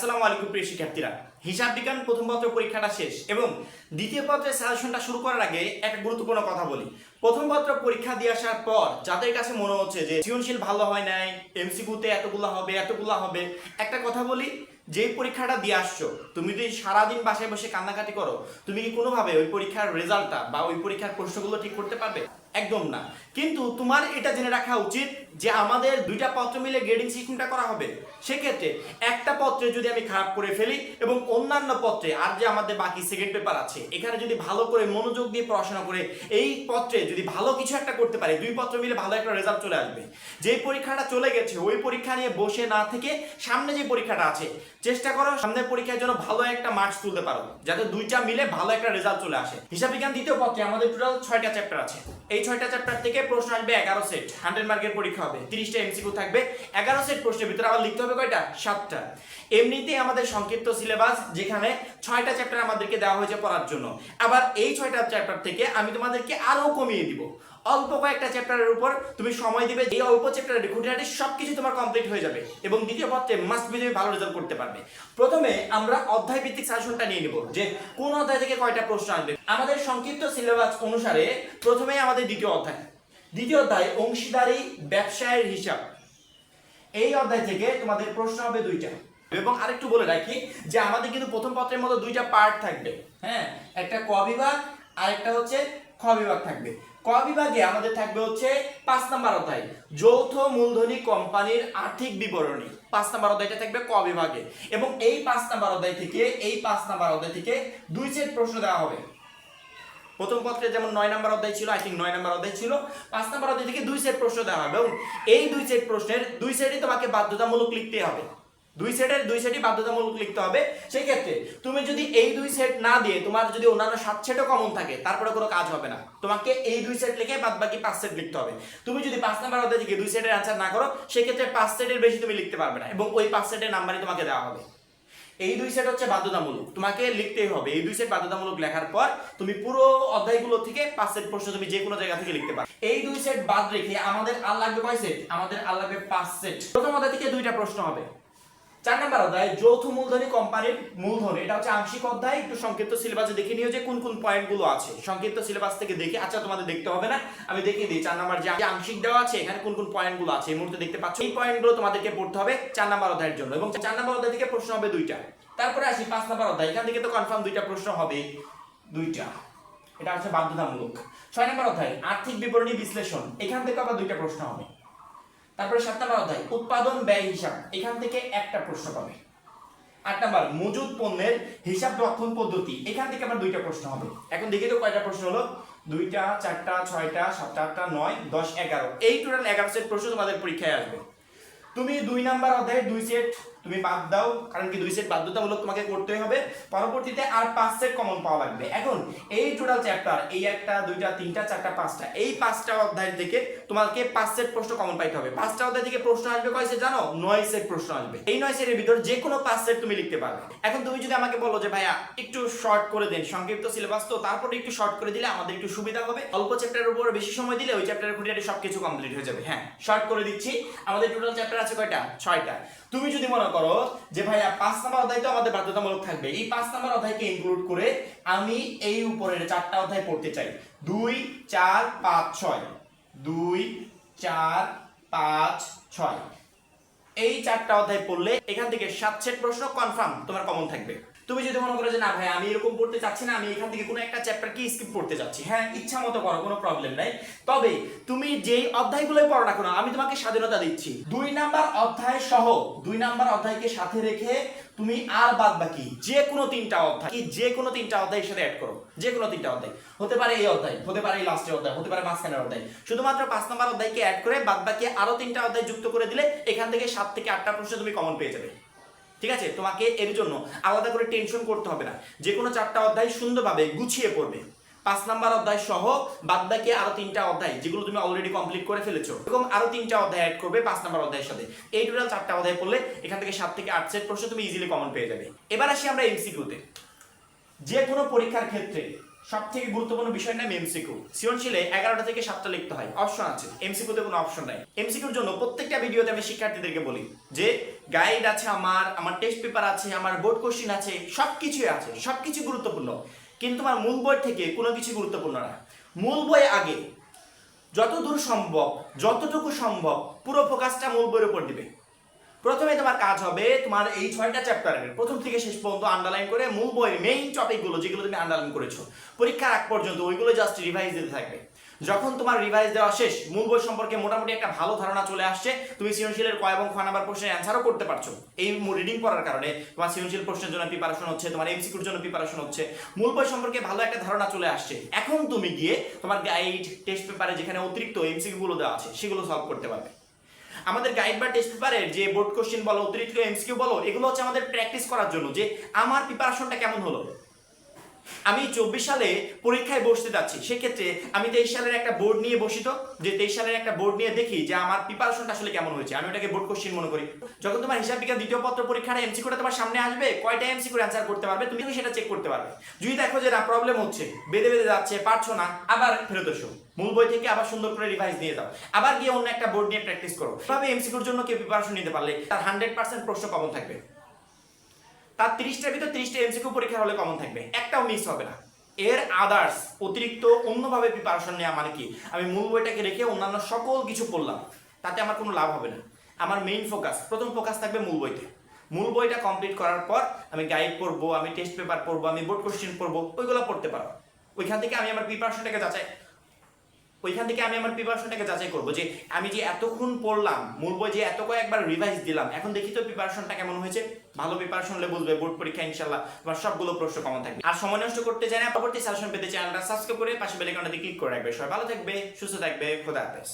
আসসালামু আলাইকুম প্রিয় শিক্ষার্থীরা, হিসাব বিজ্ঞান প্রথম পত্র পরীক্ষাটা শেষ এবং দ্বিতীয় পত্রের সাজেশনটা শুরু করার আগে একটা গুরুত্বপূর্ণ কথা বলি। প্রথম পত্র পরীক্ষা দিয়ে আসার পর যাদের কাছে মনে হচ্ছে যে সৃজনশীল ভালো হয় নাই, এমসিকিউতে এতগুলো হবে, একটা কথা বলি, যেই পরীক্ষাটা দিয়ে আসছো তুমি যদি সারাদিন বাসায় বসে কান্নাকাটি করো, তুমি কি কোনোভাবে ওই পরীক্ষার রেজাল্টটা বা ওই পরীক্ষার প্রশ্নগুলো ঠিক করতে পারবে? একদম না। কিন্তু তোমার এটা জেনে রাখা উচিত যে আমাদের দুইটা পত্র মিলে গ্রেডিং সিস্টেমটা করা হবে। সেক্ষেত্রে একটা পত্রে যদি আমি খারাপ করে ফেলি এবং অন্যান্য পত্রে আর যে আমাদের বাকি সেকেন্ড পেপার আছে এখানে যদি ভালো করে মনোযোগ দিয়ে পড়াশোনা করে এই পত্রে যদি ভালো কিছু একটা করতে পারি, দুই পত্র মিলে ভালো একটা রেজাল্ট চলে আসবে। যেই পরীক্ষাটা চলে গেছে ওই পরীক্ষা নিয়ে বসে না থেকে সামনে যে পরীক্ষাটা আছে চেষ্টা করো সামনের পরীক্ষার জন্য ভালো একটা মার্কস তুলতে পারো, যাতে দুইটা মিলে ভালো একটা রেজাল্ট চলে আসে। হিসাব বিজ্ঞান দ্বিতীয় পত্রে আমাদের টোটাল 6টা চ্যাপ্টার আছে। এই 6টা চ্যাপ্টার থেকে প্রশ্ন আসবে 11 সেট, 100 মার্কের পরীক্ষা হবে, 30টা এমসিকিউ থাকবে। 11 সেট প্রশ্নের ভিতরে আবার লিখতে হবে কয়টা? 7টা। এমনিতেই আমাদের সংক্ষিপ্ত সিলেবাস, যেখানে 6টা চ্যাপ্টার আমাদেরকে দেওয়া হয়েছে পড়ার জন্য। আবার এই 6টা চ্যাপ্টার থেকে আমি তোমাদেরকে আরো কমিয়ে দিব। অল্প কয়েকটা চ্যাপ্টারের উপর তুমি সময় দিবে, এই অল্প চ্যাপ্টারের খুঁটিনাটি সবকিছু তোমার কমপ্লিট হয়ে যাবে এবং দ্বিতীয় পত্রে মাস্ট বি তুমি ভালো রেজাল্ট করতে পারবে। প্রথমে আমরা অধ্যায় ভিত্তিক সাজেশনটা নিয়ে নিব যে কোন অধ্যায় থেকে কয়টা প্রশ্ন আসবে। আমাদের সংক্ষিপ্ত সিলেবাস অনুসারে প্রথমেই আমাদের দ্বিতীয় অধ্যায় অংশীদারি ব্যবসায়ের হিসাব। এই অধ্যায় থেকে তোমাদের প্রশ্ন হবে 2টা। এবং আরেকটু বলে রাখি যে আমাদের কিন্তু প্রথম পত্রের মতো 2টা পার্ট থাকবে। হ্যাঁ, একটা ক বিভাগ আর একটা হচ্ছে খ বিভাগ থাকবে। ক বিভাগে আমাদের থাকবে হচ্ছে 5 নাম্বার অধ্যায় যৌথ মূলধনী কোম্পানির আর্থিক বিবরণী। 5 নাম্বার অধ্যায়টা থাকবে ক বিভাগে এবং এই 5 নাম্বার অধ্যায় থেকে 2 সেট প্রশ্ন দেওয়া হবে। প্রথম পত্রে যেমন 9 নাম্বার অধ্যায় ছিল, 9 নাম্বার অধ্যায় ছিল, 5 নাম্বার অধ্যায় থেকে 2 সেট প্রশ্ন দেওয়া হবে এবং এই 2 সেট প্রশ্নের 2 সেটই তোমাকে বাধ্যতামূলক লিখতে হবে। 2 সেটই বাধ্যতামূলক লিখতে হবে। সেই ক্ষেত্রে তুমি যদি এই 2 সেট না দিয়ে তোমার যদি অন্যান্য 7 সেটও কমন থাকে তারপরে কোনো কাজ হবে না। তোমাকে এই 2 সেট লিখে বাদ বাকি 5 সেট লিখতে হবে। তুমি যদি 5 নাম্বার অধ্যায় থেকে 2 সেটের অ্যানসার না করো সেই ক্ষেত্রে 5 সেটের বেশি তুমি লিখতে পারবে না এবং ওই 5 সেটের নাম্বারই তোমাকে দেওয়া হবে। এই 2 সেট হচ্ছে বাধ্যতামূলক, তোমাকে লিখতেই হবে। এই 2 সেট বাধ্যতামূলক লেখার পর তুমি পুরো অধ্যায়গুলো থেকে 5 সেট প্রশ্ন তুমি যে কোনো জায়গা থেকে লিখতে পারো। এই 2 সেট বাদ রেখে আমাদের আর লাগবে কয় সেট? আমাদের আর লাগবে 5 সেট। প্রথম অধ্যায় থেকে 2টা প্রশ্ন হবে। 4 নাম্বার অধ্যায় যৌথ মূলধনী কোম্পানির মূলধন। এটা হচ্ছে আংশিক অধ্যায়। একটু সংক্ষিপ্ত সিলেবাসে দেখে নিও যে কোন কোন পয়েন্টগুলো আছে। সংক্ষিপ্ত সিলেবাস থেকে দেখে, আচ্ছা তোমাদের দেখতে হবে না, আমি দেখিয়ে দিই। 4 নাম্বার যে আংশিক দেওয়া আছে এখানে কোন কোন পয়েন্টগুলো আছে এই মুহূর্তে দেখতে পাচ্ছ। এই পয়েন্টগুলো তোমাদেরকে পড়তে হবে 4 নাম্বার অধ্যায়ের জন্য এবং 4 নাম্বার অধ্যায় থেকে প্রশ্ন হবে 2টা। তারপরে আসি 5 নাম্বার অধ্যায়। এখান থেকে তো কনফার্ম 2টা প্রশ্ন হবে, 2টা। এটা হচ্ছে বাধ্যতামূলক। 6 নাম্বার অধ্যায় আর্থিক বিবরণী বিশ্লেষণ। এখান থেকে আবার 2টা প্রশ্ন হবে। তারপরে 7 নাম্বার অধ্যায় উৎপাদন ব্যয় হিসাব। এখান থেকে একটা প্রশ্ন পাবে। 8 নাম্বার মজুদ পণ্যের হিসাব রক্ষণ পদ্ধতি। এখান থেকে আবার 2টা প্রশ্ন হবে। এখন দেখি তো কয়টা প্রশ্ন হলো? 2টা, 4টা, 6টা, 7টা, 8টা, 9, 10, 11। এই টোটাল 11 সেট প্রশ্ন তোমাদের পরীক্ষায় আসবে। তুমি 2 নাম্বার অধ্যায়ের 2 সেট তুমি বাদ দাও, কারণ কি 2 সেট বাধ্যতামূলক তোমাকে করতে হবে। পরবর্তীতে আর 5 সেট কমন পাওয়া লাগবে। এখন এই টোটাল চ্যাপ্টার, এই 1টা 2টা 3টা 4টা 5টা, এই 5টা অধ্যায় থেকে তোমাকে 5 সেট প্রশ্ন কমন পাইতে হবে। 5টা অধ্যায় থেকে প্রশ্ন আসবে কয় সেট জানো? 9 সেট প্রশ্ন আসবে। এই 9 সেটের ভিতর যে কোনো 5 সেট তুমি লিখতে পারবে। এখন তুমি যদি আমাকে বলো যে ভাইয়া একটু শর্ট করে দেন, সংক্ষিপ্ত সিলেবাস তো, তারপরে একটু শর্ট করে দিলে আমাদের একটু সুবিধা হবে, অল্প চ্যাপ্টারের উপর বেশি সময় দিলে ওই চ্যাপ্টারের খুঁটিনাটি সবকিছু কমপ্লিট হয়ে যাবে। হ্যাঁ, শর্ট করে দিচ্ছি। আমাদের টোটাল চ্যাপ্টার আছে কয়টা? 6টা। তুমি যদি মনে করো যে ভাইয়া 5 নাম্বার অধ্যায় তো আমাদের বাধ্যতামূলক থাকবে, এই 5 নাম্বার অধ্যায়কে ইনক্লুড করে আমি এই উপরের 4টা অধ্যায় পড়তে চাই। 2, 4, 5, 6, 2, 4, 5, 6, এই 4টা অধ্যায় পড়লে এখান থেকে 7 সেট প্রশ্ন কনফার্ম তোমার কমন থাকবে। তুমি যদি মনে করো যে না ভাই আমি এরকম পড়তে চাচ্ছি না, আমি এখান থেকে কোনো একটা চ্যাপ্টার কি স্কিপ করতে চাচ্ছি, হ্যাঁ ইচ্ছা মতো করো, কোনো প্রবলেম নাই। তবে তুমি যেই অধ্যায়গুলোই পড়ো না কেন আমি তোমাকে স্বাধীনতা দিচ্ছি। 2 নাম্বার অধ্যায় সহ 2 নাম্বার অধ্যায়কে সাথে রেখে তুমি আর বাদ বাকি যে কোনো 3টা অধ্যায়, যে কোনো 3টা অধ্যায়ের সাথে অ্যাড করো। যে কোনো 3টা অধ্যায় হতে পারে, এই অধ্যায় হতে পারে, এই লাস্টের অধ্যায় হতে পারে, মাঝখানের অধ্যায়, শুধুমাত্র 5 নাম্বার অধ্যায়কে অ্যাড করে বাদ বাকি আরো 3টা অধ্যায় যুক্ত করে দিলে এখান থেকে 7 থেকে 8টা প্রশ্ন তুমি কমন পেয়ে যাবে। ঠিক আছে, তোমাকে এর জন্য আলাদা করে টেনশন করতে হবে না। যে কোনো 4টা অধ্যায় সুন্দরভাবে গুছিয়ে পড়বে। 5 নাম্বার অধ্যায় সহ বাদ বাকি আরো 3টা অধ্যায় যেগুলো তুমি অলরেডি কমপ্লিট করে ফেলেছো, এরকম আরো 3টা অধ্যায় অ্যাড করবে 5 নাম্বার অধ্যায়ের সাথে। এই টোটাল 4টা অধ্যায় পড়লে এখান থেকে 7 থেকে 8 সেট প্রশ্ন তুমি ইজিলি কমন পেয়ে যাবে। এবার আসি আমরা এমসিকিউতে। যে কোনো পরীক্ষার ক্ষেত্রে সব থেকে গুরুত্বপূর্ণ বিষয় নাম এমসিকিউ। সৃজনশীলে 11টা থেকে 7টা লিখতে হয়, অপশন আছে। এমসিকিউতে কোনো অপশন নাই। এমসিকিউর জন্য প্রত্যেকটা ভিডিওতে আমি শিক্ষার্থীদেরকে বলি যে গাইড আছে, আমার টেস্ট পেপার আছে, আমার বোর্ড কোশ্চিন আছে, সবকিছুই আছে, সবকিছু গুরুত্বপূর্ণ, কিন্তু আমার মূল বই থেকে কোনো কিছু গুরুত্বপূর্ণ না। মূল বই আগে, যতদূর সম্ভব, যতটুকু সম্ভব পুরো ফোকাসটা মূল বইয়ের উপর দিবে। প্রথমে তোমার কাজ হবে তোমার এই 6টা চ্যাপ্টারের প্রথম থেকে শেষ পর্যন্ত আন্ডারলাইন করে মূল বইয়ের মেইন টপিকগুলো যেগুলো তুমি আন্ডারলাইন করেছো পরীক্ষার আগ পর্যন্ত ওইগুলো জাস্ট রিভাইজ দিতে থাকবে। যখন তোমার রিভাইজ দেওয়া শেষ, মূল বই সম্পর্কে মোটামুটি একটা ভালো ধারণা চলে আসছে, তুমি সৃজনশীলের ক এবং খ নাম্বার প্রশ্নের অ্যান্সারও করতে পারছো এই রিডিং করার কারণে। তোমার সৃজনশীল প্রশ্নের জন্য প্রিপারেশন হচ্ছে, তোমার এমসিকিউর জন্য প্রিপারেশন হচ্ছে, মূল বই সম্পর্কে ভালো একটা ধারণা চলে আসছে। এখন তুমি গিয়ে তোমার গাইড, টেস্ট পেপারে যেখানে অতিরিক্ত এমসিকিউগুলো দেওয়া আছে সেগুলো সলভ করতে পারবে। আমাদের গাইড বা টেস্ট পেপারের যে বোর্ড কোশ্চেন বলো, অতিরিক্ত এমসিকিউ বলো, এগুলো হচ্ছে আমাদের প্র্যাকটিস করার জন্য যে আমার প্রিপারেশনটা কেমন হলো। আমি 24 সালে পরীক্ষায় বসতে যাচ্ছি, সেক্ষেত্রে আমি 23 সালের একটা বোর্ড নিয়ে বসি, তো যে 23 সালের একটা বোর্ড নিয়ে দেখি যে আমার প্রিপারেশনটা আসলে কেমন হয়েছে, আমি ওটাকে বোর্ড কোশ্চেন মনে করি। যখন তোমার হিসাব বিজ্ঞান দ্বিতীয় পত্র পরীক্ষাটা এমসিকিউটা তোমার সামনে আসবে, কয়টা এমসিকিউ অ্যান্সার করতে পারবে তুমি সেটা চেক করতে পারবে। যদি দেখো যে না প্রবলেম হচ্ছে, বেঁধে বেঁধে যাচ্ছে, পারছো না, আবার ফেরত এসো, মূল বই থেকে আবার সুন্দর করে রিভাইজ দিয়ে দাও, আবার গিয়ে অন্য একটা বোর্ড নিয়ে প্র্যাকটিস করো। এভাবে এমসিকিউর জন্য কেউ প্রিপারেশন নিতে পারলে তার 100% প্রশ্ন কমন থাকবে, তার 30টার ভিতর 30টা এমসিকিউ পরীক্ষা হলে কমন থাকবে, একটাও মিস হবে না। এর আদার্স অতিরিক্ত অন্যভাবে প্রিপারেশন নেওয়া মানে কি, আমি মূল বইটাকে রেখে অন্যান্য সকল কিছু পড়লাম, তাতে আমার কোনো লাভ হবে না। আমার মেইন ফোকাস, প্রথম ফোকাস থাকবে মূল বইতে। মূল বইটা কমপ্লিট করার পর আমি গাইড পড়বো, আমি টেস্ট পেপার পড়বো, আমি বোর্ড কোশ্চেন পড়বো, ওইগুলো পড়তে পারো। ওইখান থেকে আমি আমার প্রিপারেশনটাকে যাচাই করবো যে আমি যে এতক্ষণ পড়লাম, মূল বই যে এত কয়েকবার রিভাইজ দিলাম, এখন দেখি তো প্রিপারেশনটা কেমন হয়েছে। ভালো প্রিপারেশন হলে বুঝবে বোর্ড পরীক্ষা ইনশাআল্লাহ তোমার সবগুলো প্রশ্ন কমন থাকবে। আর সময় নষ্ট করতে চাই না, পরবর্তী সাজেশন পেতে চ্যানেলটা সাবস্ক্রাইব করে পাশে বেল আইকনটাতে ক্লিক করে রাখবে। সবাই ভালো থাকবে, সুস্থ থাকবে, খোদা হাফেজ।